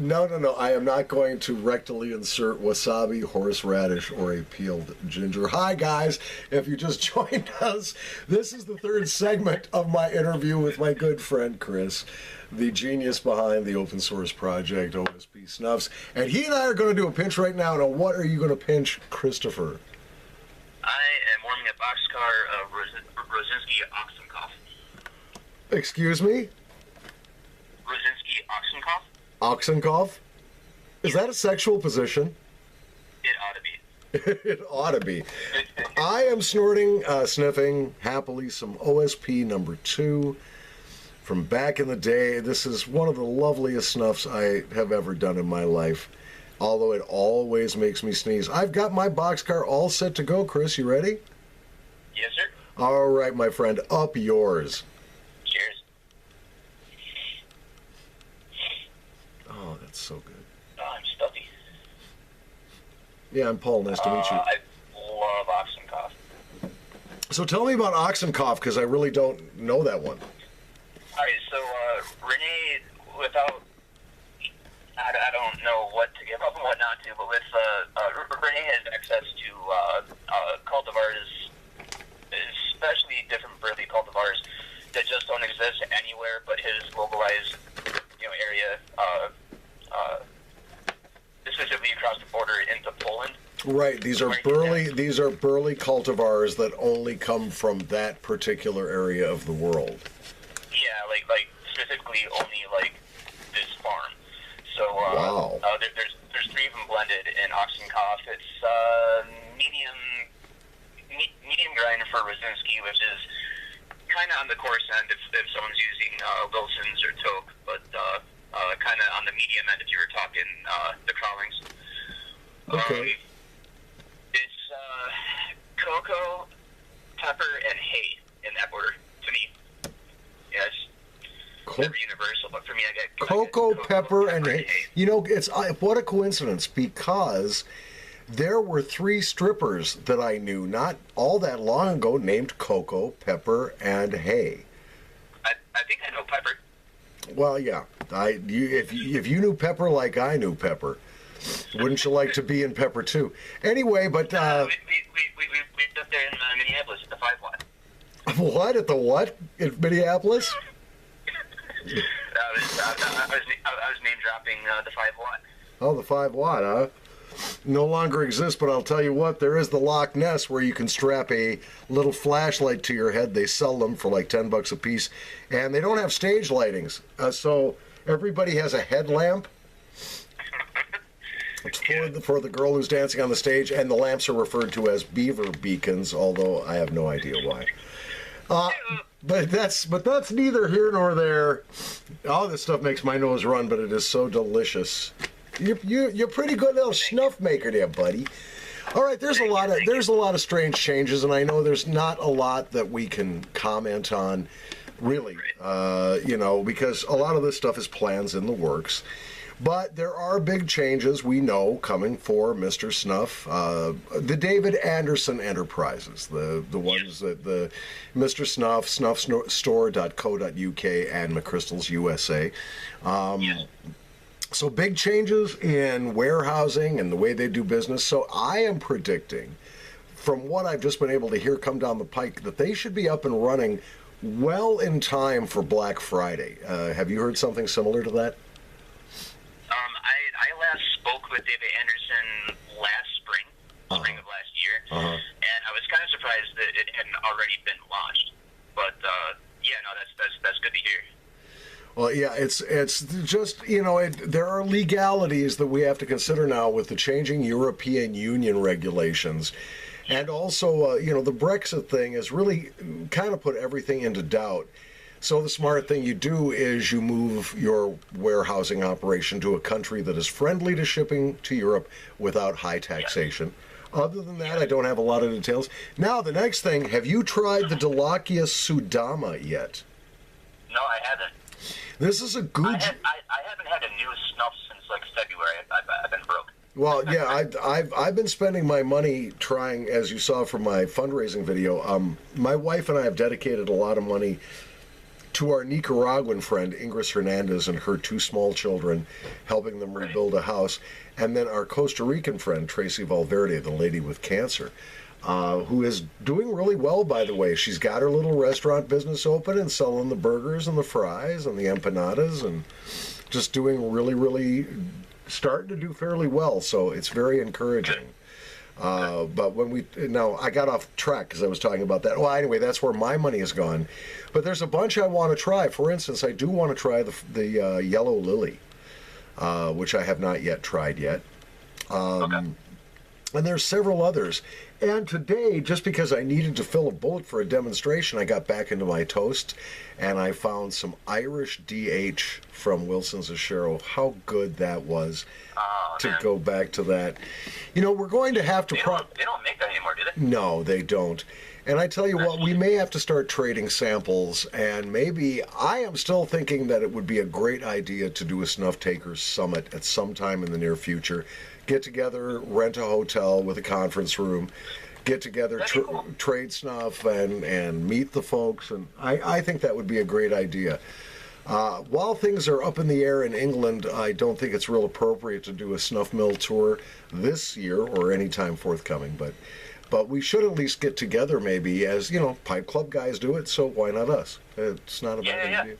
No, no, no. I am not going to rectally insert wasabi, horseradish, or a peeled ginger. Hi, guys. If you just joined us, this is the third segment of my interview with my good friend Chris, the genius behind the open source project O.S.P. Snuffs. And he and I are going to do a pinch right now. Now, what are you going to pinch, Christopher? I am warming a boxcar of Rosinski Oxenkoff. Excuse me? Rosinski Oxenkoff? Oxenkoff? Is that a sexual position? It ought to be. It ought to be. I am snorting, sniffing happily some O.S.P. number 2 from back in the day. This is one of the loveliest snuffs I have ever done in my life, although it always makes me sneeze. I've got my boxcar all set to go, Chris. You ready? Yes, sir. All right, my friend. Up yours. Cheers. Oh, that's so good. Oh, I'm stuffy. Yeah, I'm Paul. Nice to meet you. I love Oxenkoff. So tell me about Oxenkoff, because I really don't know that one. All right, so Renee, without, I don't know what to give up and what not to, but with Renee has access to cultivars, especially different burley cultivars that just don't exist anywhere but his localized, area, specifically across the border into Poland. Right, these are burley cultivars that only come from that particular area of the world. Yeah, like specifically only like this farm. So wow. There's 3 of them blended in Oxenkoff. It's medium grind for Rosinski, which is kind of on the coarse end if someone's using Wilson's or Toke, but kind of on the medium end if you were talking the Crawlings. Okay. It's cocoa, pepper, and hay in that order to me. Yes. Never universal, but for me, I get cocoa, pepper, and hay. You know, it's what a coincidence, because there were 3 strippers that I knew not all that long ago named Cocoa, Pepper, and Hay. I think I know Pepper. Well, yeah. If you knew Pepper like I knew Pepper, wouldn't you like to be in Pepper too? Anyway, but we lived there in Minneapolis at the 5 Watt. What at the what in Minneapolis? I was name dropping the 5 Watt. Oh, the 5 Watt, huh? No longer exists, but I'll tell you what, there is the Loch Ness where you can strap a little flashlight to your head. They sell them for like $10 a piece, and they don't have stage lightings, so everybody has a headlamp. It's for the girl who's dancing on the stage, and the lamps are referred to as beaver beacons, although I have no idea why. But that's neither here nor there. Oh, this stuff makes my nose run, but it is so delicious. You're pretty good little snuff maker there, buddy. All right, there's a lot of strange changes, and I know there's not a lot that we can comment on, really. Because a lot of this stuff is plans in the works. But there are big changes, we know, coming for Mr. Snuff. The David Anderson Enterprises, the ones that the Mr. Snuff, snuffstore.co.uk, and McChrystal's USA. So big changes in warehousing and the way they do business. So I am predicting, from what I've just been able to hear come down the pike, that they should be up and running well in time for Black Friday. Have you heard something similar to that? I last spoke with David Anderson last spring of last year, and I was kind of surprised that it hadn't already been launched. But that's good to hear. Well, yeah, it's just, there are legalities that we have to consider now with the changing European Union regulations. And also, the Brexit thing has really kind of put everything into doubt. So the smart thing you do is you move your warehousing operation to a country that is friendly to shipping to Europe without high taxation. Other than that, I don't have a lot of details. Now, the next thing, have you tried the Delakia Sudama yet? No, I haven't. This is a good... I haven't had a new snuff since, like, February. I've been broke. Well, yeah, I've been spending my money trying, as you saw from my fundraising video. My wife and I have dedicated a lot of money to our Nicaraguan friend Ingrid Hernandez and her 2 small children, helping them rebuild a house, and then our Costa Rican friend Tracy Valverde, the lady with cancer, who is doing really well, by the way. She's got her little restaurant business open and selling the burgers and the fries and the empanadas and just doing really starting to do fairly well. So it's very encouraging. But I got off track because I was talking about that. Well, anyway, that's where my money has gone. But there's a bunch I want to try. For instance, I do want to try the yellow lily, which I have not yet tried yet. And there's several others. And today, just because I needed to fill a bullet for a demonstration, I got back into my toast, and I found some Irish DH from Wilson's Ashero. How good that was to go back to that. You know, we're going to have to... They don't make that anymore, do they? No, they don't. And I tell you what, we may have to start trading samples, and maybe I am still thinking that it would be a great idea to do a Snuff Takers Summit at some time in the near future. Get together, rent a hotel with a conference room, get together, trade snuff, and meet the folks. And I think that would be a great idea. While things are up in the air in England, I don't think it's real appropriate to do a snuff mill tour this year or any time forthcoming. But we should at least get together, maybe, as, you know, Pipe Club guys do it, so why not us? It's not a bad idea.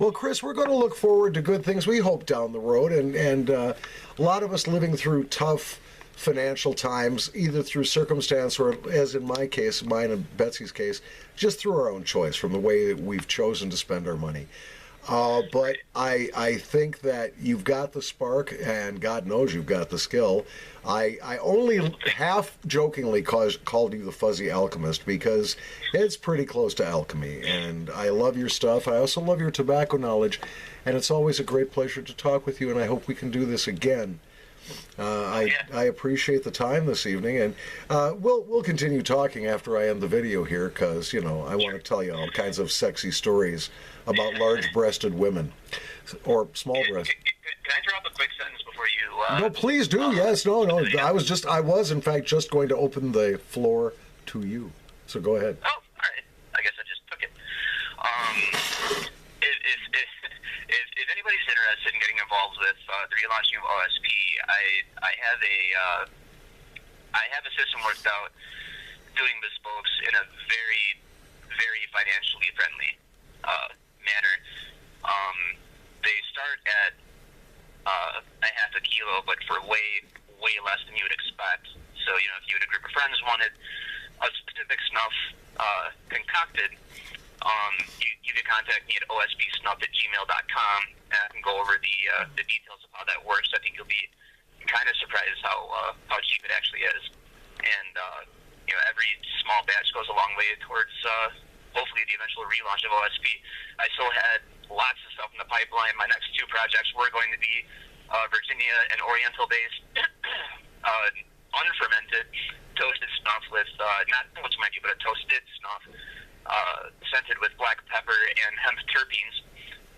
Well, Chris, we're going to look forward to good things, we hope, down the road. And a lot of us living through tough financial times, either through circumstance or, as in my case, mine and Betsy's case, just through our own choice from the way that we've chosen to spend our money. But I think that you've got the spark, and God knows you've got the skill. I only half-jokingly called you the Fuzzy Alchemist because it's pretty close to alchemy, and I love your stuff. I also love your tobacco knowledge, and it's always a great pleasure to talk with you, and I hope we can do this again. I appreciate the time this evening, and we'll continue talking after I end the video here because, you know, I want to tell you all kinds of sexy stories about large-breasted women or small-breasted. Can I drop a quick sentence before you... No, please do. Yes, no. I was, in fact, just going to open the floor to you. So go ahead. Oh, all right. I guess I just took it. If anybody's interested in getting involved with the relaunching of O.S.P, I have a system worked out doing bespokes in a very, very financially friendly manner. They start at a half a kilo, but for way less than you would expect. So, you know, if you and a group of friends wanted a specific snuff concocted, you can contact me at ospsnuff@gmail.com, and I can go over the details of how that works. I think you'll be kind of surprised how cheap it actually is. And, you know, every small batch goes a long way towards hopefully the eventual relaunch of O.S.P. I still had lots of stuff in the pipeline. My next 2 projects were going to be Virginia and Oriental-based, unfermented, toasted snuff with, not what's mind you, but a toasted snuff, scented with black pepper and hemp terpenes.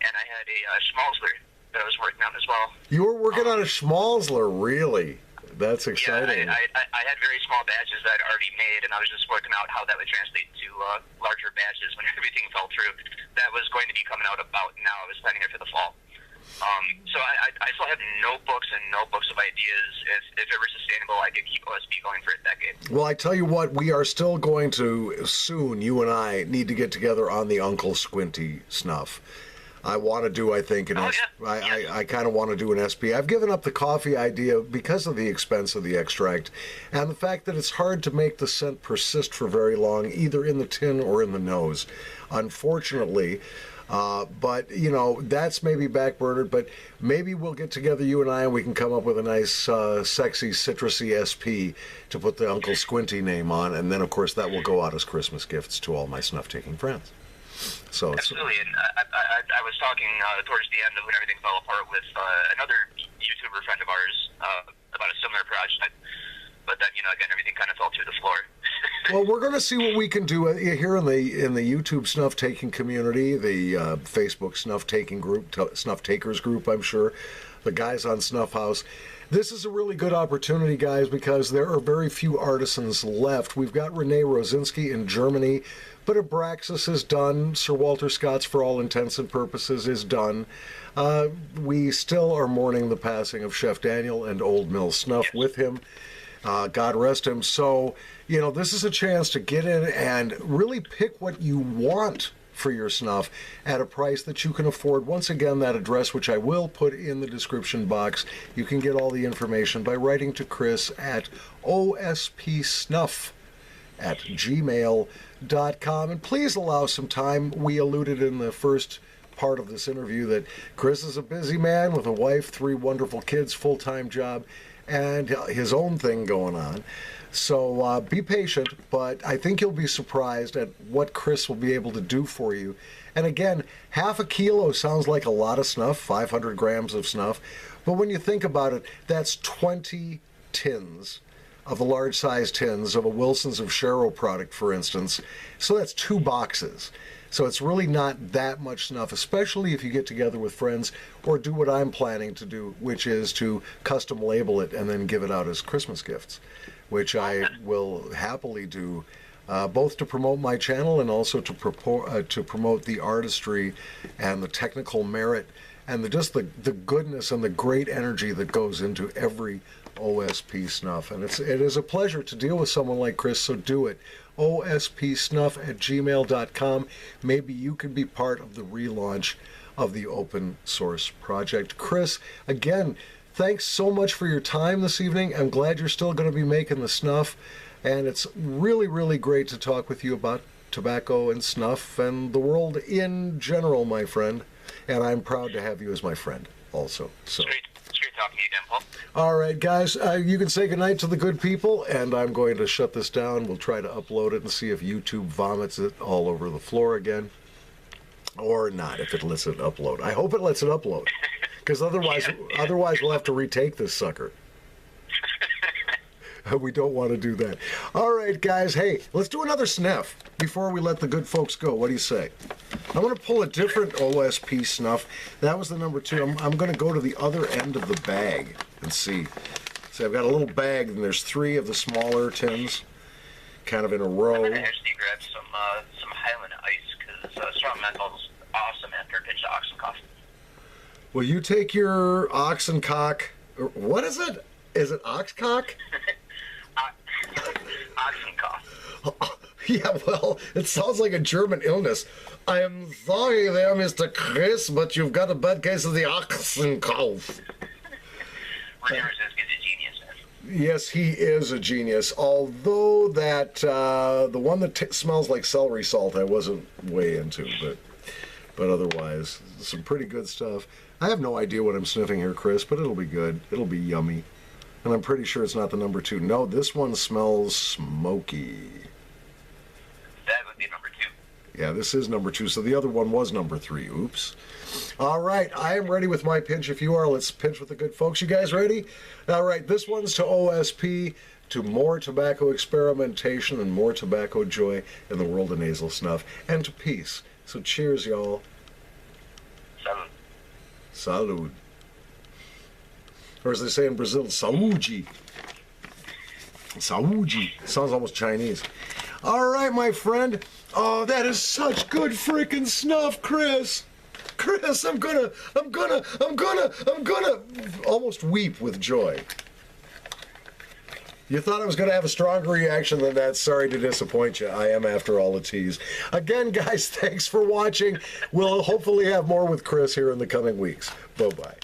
And I had a schmalzler that I was working on as well. You were working on a schmalzler, really? That's exciting. Yeah, I had very small batches that I'd already made, and I was just working out how that would translate to larger batches when everything fell through. That was going to be coming out about now. I was planning it for the fall. So I still have notebooks and notebooks of ideas. If it were sustainable, I could keep O.S.P going for a decade. Well, I tell you what, we are still going to soon, you and I, need to get together on the Uncle Squinty snuff. I want to do, I think, I kind of want to do an SP. I've given up the coffee idea because of the expense of the extract and the fact that it's hard to make the scent persist for very long, either in the tin or in the nose, unfortunately. But, you know, that's maybe backburnered, but maybe we'll get together, you and I, and we can come up with a nice, sexy, citrusy SP to put the Uncle Squinty name on, and then, of course, that will go out as Christmas gifts to all my snuff-taking friends. So absolutely, and I was talking towards the end of when everything fell apart with another YouTuber friend of ours about a similar project, but then, you know, again, everything kind of fell through the floor. Well, we're going to see what we can do here in the YouTube snuff taking community, the Facebook snuff taking group, snuff takers group. I'm sure the guys on Snuff House. This is a really good opportunity, guys, because there are very few artisans left. We've got Renee Rosinski in Germany, but Abraxas is done. Sir Walter Scott's, for all intents and purposes, is done. We still are mourning the passing of Chef Daniel and Old Mill Snuff with him. God rest him. So, you know, this is a chance to get in and really pick what you want for your snuff at a price that you can afford. Once again, that address, which I will put in the description box, you can get all the information by writing to Chris at ospsnuff@gmail.com. And please allow some time. We alluded in the first part of this interview that Chris is a busy man with a wife, 3 wonderful kids, full-time job, and his own thing going on. So be patient, but I think you'll be surprised at what Chris will be able to do for you. And again, half a kilo sounds like a lot of snuff, 500 grams of snuff, but when you think about it, that's 20 tins of the large size tins of a Wilson's of Sharrow product, for instance. So that's 2 boxes. So it's really not that much snuff, especially if you get together with friends or do what I'm planning to do, which is to custom label it and then give it out as Christmas gifts, which I will happily do, both to promote my channel and also to promote the artistry and the technical merit and just the goodness and the great energy that goes into every O.S.P. snuff. And it is a pleasure to deal with someone like Chris, so do it. ospsnuff@gmail.com. Maybe you could be part of the relaunch of the open source project. Chris, again, thanks so much for your time this evening. I'm glad you're still going to be making the snuff, and it's really, really great to talk with you about tobacco and snuff and the world in general, my friend. And I'm proud to have you as my friend also. So. Straight talking to you again, Paul. All right, guys, you can say goodnight to the good people, and I'm going to shut this down. We'll try to upload it and see if YouTube vomits it all over the floor again. Or not, if it lets it upload. I hope it lets it upload, because otherwise we'll have to retake this sucker. We don't want to do that. All right, guys, hey, let's do another snuff before we let the good folks go. What do you say? I'm going to pull a different O.S.P. snuff. That was the number 2. I'm going to go to the other end of the bag and see. So I've got a little bag, and there's 3 of the smaller tins, kind of in a row. I'm going to actually grab some Highland Ice, because strong menthol's awesome after a pinch of oxen cough. Well, you take your oxen cock. What is it? Is it ox cock? Oxen cough. Yeah, well, it sounds like a German illness. I am sorry there, Mr. Chris, but you've got a bad case of the oxen cough. Renee Rosinski is a genius, man. Yes, he is a genius. Although that the one that smells like celery salt, I wasn't way into, but otherwise, some pretty good stuff. I have no idea what I'm sniffing here, Chris, but it'll be good. It'll be yummy. And I'm pretty sure it's not the number 2. No, this one smells smoky. That would be number 2. Yeah, this is number 2, so the other one was number 3. Oops. All right, I am ready with my pinch. If you are, let's pinch with the good folks. You guys ready? All right, this one's to O.S.P., to more tobacco experimentation and more tobacco joy in the world of nasal snuff, and to peace. So cheers, y'all. Salud. Salud. Or as they say in Brazil, saúde. Saúde. Sounds almost Chinese. All right, my friend. Oh, that is such good freaking snuff, Chris. Chris, I'm gonna almost weep with joy. You thought I was going to have a stronger reaction than that. Sorry to disappoint you. I am, after all, a tease. Again, guys, thanks for watching. We'll hopefully have more with Chris here in the coming weeks. Bye-bye.